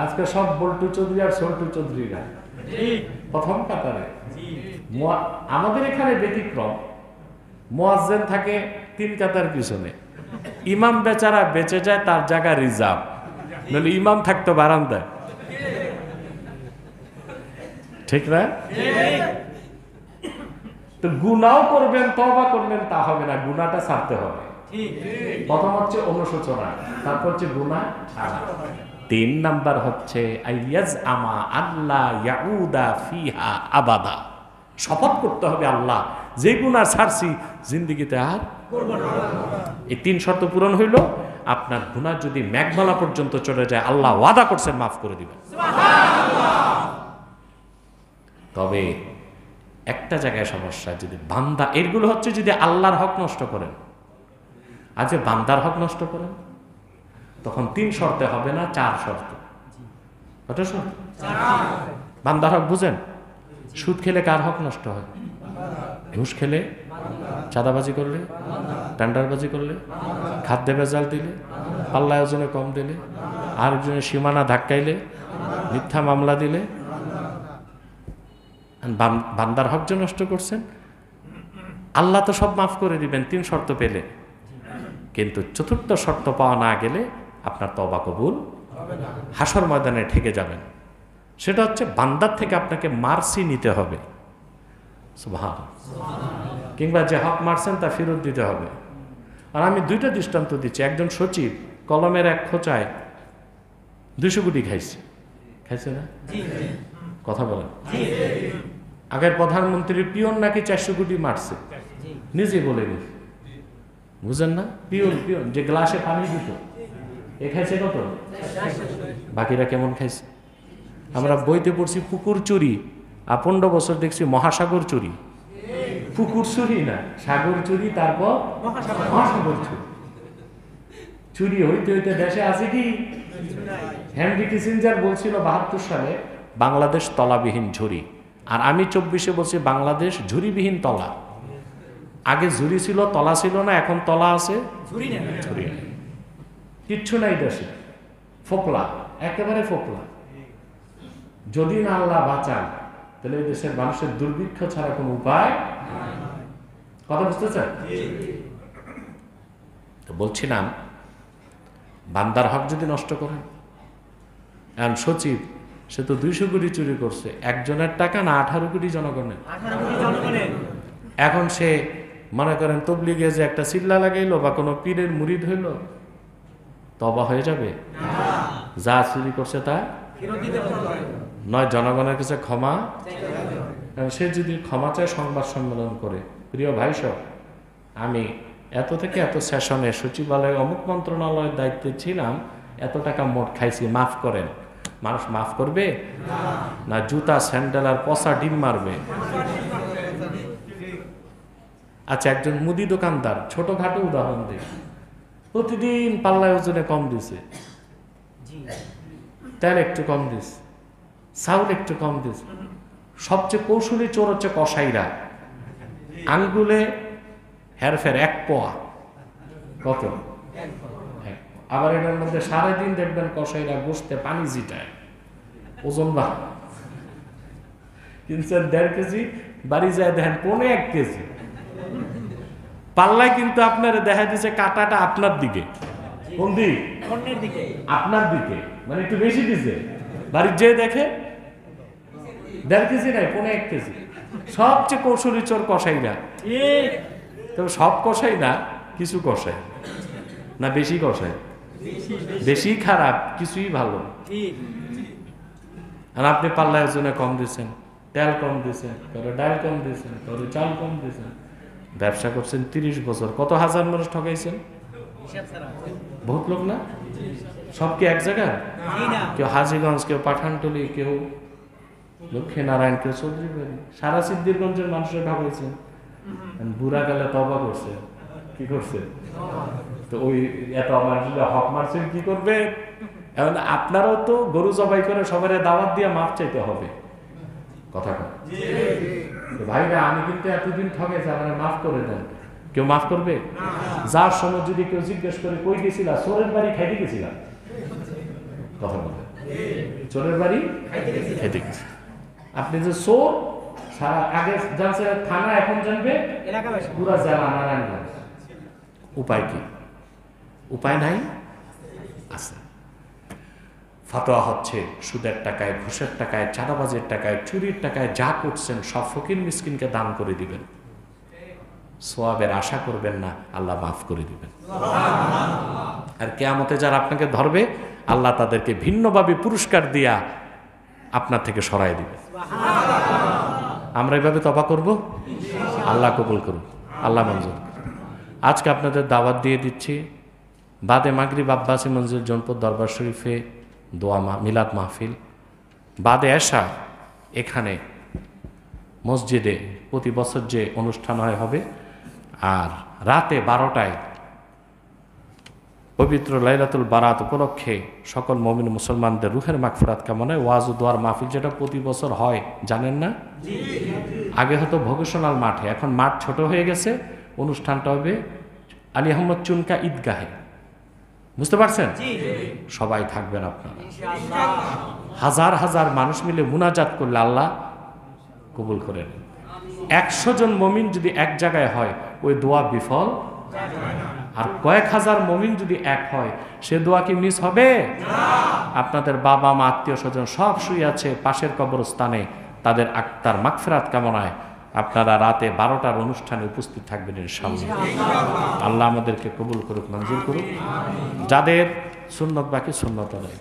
আজকে সব বল্টু চৌধুরী আর সল্টু চৌধুরীরা প্রথম কাতারে। আমাদের এখানে ব্যতিক্রম, মুয়াজ্জিন থাকে 3 কাতার পিছনে, ইমাম বেচারা বেঁচে যায়, তার জায়গা রিজার্ভ, নইলে ইমাম থাকতো বারান্দায়। ঠিক না? তো গুনাও করবেন, তওবা করবেন, তা হবে না, গুনাহটা ছাড়তে হবে। প্রথম হচ্ছে অনুশোচনা, তারপর হচ্ছে গুনাহ ছাড়া। 3 নাম্বার হচ্ছে আইয়াজ আমা আল্লাহ ইয়াউদা ফিহা আবাদা, শপথ করতে হবে আল্লাহ যে গুনাহ ছাড়ছি জিন্দেগিতে আর করব না। এই 3 শর্ত পূরণ হইল, আপনার গুনাহ যদি মেঘমালা পর্যন্ত চলে যায় আল্লাহ ওয়াদা করছেন মাফ করে দিবেন। তবে একটা জায়গায় সমস্যা, যদি বান্দা, এগুলো হচ্ছে যদি আল্লাহর হক নষ্ট করেন, আজ বান্দার হক নষ্ট করেন, তখন 3 শর্তে হবে না, 4 শর্ত। কত শর্ত? বান্দার হক বুঝেন? সুদ খেলে কার হক নষ্ট হয়? ঘুষ খেলে, চাঁদাবাজি করলে, টেন্ডারবাজি করলে, খাদ্যে ভেজাল দিলে, পাল্লা ওজনে কম দিলে, আরেকজনের সীমানা ধাক্কাইলে, মিথ্যা মামলা দিলে, বান্দার হক যে নষ্ট করছেন। আল্লাহ তো সব মাফ করে দিবেন 3 শর্ত পেলে, কিন্তু 4র্থ শর্ত পাওয়া না গেলে আপনার তওবা কবুল হবে না, হাসর ময়দানে ঠেকে যাবেন। সেটা হচ্ছে বান্দার থেকে আপনাকে মার্সি নিতে হবে, সুবহানাল্লাহ, কিংবা যে হক মারছেন তা ফেরত দিতে হবে। আর আমি 2টা দৃষ্টান্ত দিচ্ছি। একজন সচিব কলমের এক খোঁচায় 200 কোটি খাইছে, খাইছে না? কথা বলেন। আগের প্রধানমন্ত্রীর পিয়ন নাকি 400 কোটি মারছে, নিজে বলে গেছে, বুঝেন না? পিয়ন যে গ্লাসে পানি দিত, এ খাইছে কত, বাকিরা কেমন খাইছে? আমরা বইতে পড়ছি পুকুর চুরি, আর 15 বছর দেখছি মহাসাগর চুরি। পুকুর চুরি না, সাগর চুরি, তারপর মহাসাগর চুরি। চুরি হইতে হইতে দেশে আছে কি? হেনরি কিসিঞ্জার বলছিল 72 সালে বাংলাদেশ তলাবিহীন ঝুরি, আর আমি 24-এ বলছি বাংলাদেশ ঝুরিবিহীন তলা। আগে ঝুরি ছিল, তলা ছিল না, এখন তলা আছে, ঝুরি নেই, কিচ্ছু নাই দেশে, ফোকলা, একেবারে ফোকলা। যদি না আল্লাহ বাঁচান তাহলে এই দেশের মানুষের দুর্ভিক্ষ ছাড়া কোনো উপায়। কথা বুঝতেছেন? তো বলছিলাম, বান্দার হক যদি নষ্ট করেন, এখন সচিব সে তো 200 কোটি চুরি করছে, একজনের টাকা না 18 কোটি জনগণের। এখন সে মনে করেন তবলিগে যে একটা চিল্লা লাগাইলো বা কোনো পীরের মুরিদ হইল, তওবা হয়ে যাবে? যা চুরি করছে তা নয়, জনগণের কাছে ক্ষমা। সে যদি ক্ষমা চায় সংবাদ সম্মেলন করে, প্রিয় ভাই সব, আমি এত থেকে এত সেশনে সচিবালয় অমুক মন্ত্রণালয়ের দায়িত্বে ছিলাম, এত টাকা মোট খাইছি, মাফ করেন। মানুষ মাফ করবে না? জুতা, স্যান্ডেল আর পচা ডিম মারবে। আচ্ছা, একজন মুদি দোকানদার, ছোটখাটো উদাহরণ দিই, প্রতিদিন পাল্লায় ওজনে কম দিছে, তেল একটু কম দিছে, চাউল একটু কম দিছে। সবচেয়ে কৌশলী চোর হচ্ছে কসাইরা, আঙ্গুলে হেরফের 1 পোয়া, কত? আবার এটার মধ্যে সারাদিন দেখবেন কসাইরা বসতে পানি জিটায়, ওজন বা কিনছেন 1.5 কেজি, বাড়ি যায় দেখেন 1.25 কেজি। পাল্লায় কিন্তু আপনার দেখা দিচ্ছে কাটাটা আপনার দিকে, কোন দিক? আপনার দিকে, মানে একটু বেশি দিছে। বাড়ির যে দেখে 1.5 কেজি নাই, 1.25 কেজি। সবচেয়ে কৌশলী চোর কসাইরা। তবে সব কসাই না, কিছু কসাই না, বেশি কসাই, বেশি খারাপ, কিছুই ভালো। আর আপনি পাল্লায় ওজনে কম দিচ্ছেন, তেল কম দিচ্ছেন, কারো ডাল কম দিচ্ছেন, কারো চাল কম দিচ্ছেন। ব্যবসা করছেন 30 বছর, কত হাজার মানুষ ঠকাইছেন? বহুত লোক না? সব কি এক জায়গায়? কেউ হাজীগঞ্জ, কেউ পাঠানটলি, কেউ লক্ষ্মীনারায়ণ, কেউ চৌধুরীবাড়ি, সারা সিদ্ধিরগঞ্জের মানুষের ঠকাইছেন। বুড়া গেলে তওবা করছে, কি করছে? তো ওই এত মানুষের হক মারছেন, কি করবে? এখন আপনারও তো গরু জবাই করে সবাই দাওয়াত দিয়ে মাফ চাইতে হবে। কথা কয় ভাইরা, আমি কিন্তু এতদিন ঠকেছি, আমার মাফ করে দেন। কেউ মাফ করবে? যার সময় যদি কেউ জিজ্ঞেস করে কই গেছিলা, চোরের বাড়ি খাইতে গেছিলাম, কথা বলে চোরের বাড়ি খেতে গেছে। আপনি যে চোর, সারা আগে জানছে থানা, এখন জানবে পুরা জেলা নারায়ণগঞ্জ। উপায় কি? উপায় নাই, আছে। ফতোয়া হচ্ছে সুদের টাকায়, ঘুষের টাকায়, চাঁদাবাজের টাকায়, চুরির টাকায় যা করছেন সব ফকির মিসকিনকে দান করে দিবেন। সওয়াবের আশা করবেন না, আল্লাহ মাফ করে দিবেন। আর কিয়ামতে যারা আপনাকে ধরবে, আল্লাহ তাদেরকে ভিন্নভাবে পুরস্কার দিয়া আপনার থেকে সরাই দিবে। আমরা এভাবে তওবা করব, আল্লাহ কবুল করুন, আল্লাহ মঞ্জুর। আজকে আপনাদের দাওয়াত দিয়ে দিচ্ছি, বাদে মাগরিব আব্বাসী মঞ্জিল জনপদ দরবার শরীফে দোয়া মিলাদ মাহফিল, বাদে এশা এখানে মসজিদে প্রতি বছর যে অনুষ্ঠান হবে, আর রাতে 12টায় পবিত্র লাইলাতুল বারাত উপলক্ষে সকল মুমিন মুসলমানদের রুহের মাগফিরাত কামনায় ওয়াজ ও দোয়ার মাহফিল, যেটা প্রতি বছর হয়, জানেন না? আগে হতো ভোকেশনাল মাঠে, এখন মাঠ ছোট হয়ে গেছে। অনুষ্ঠানটা হবে আলী আহমদ চুনকা ঈদগাহে। বুঝতে পারছেন? সবাই থাকবেন আপনারা। হাজার হাজার মানুষ মিলে মুনাজাত করলে আল্লাহ কবুল করেন। 100 জন মুমিন যদি এক জায়গায় হয়, ওই দোয়া বিফল। আর কয়েক হাজার মুমিন যদি এক হয়, সে দোয়া কি মিস হবে? আপনাদের বাবা মা আত্মীয় স্বজন সব শুয়ে আছে পাশের কবরস্থানে, তাদের আত্মার মাগফিরাত কামনায় আপনারা রাতে 12টার অনুষ্ঠানে উপস্থিত থাকবেন ইনশাআল্লাহ। আল্লাহ আমাদেরকে কবুল করুক, মঞ্জুর করুক। যাদের সুন্নত বাকি সুন্নত আদায়।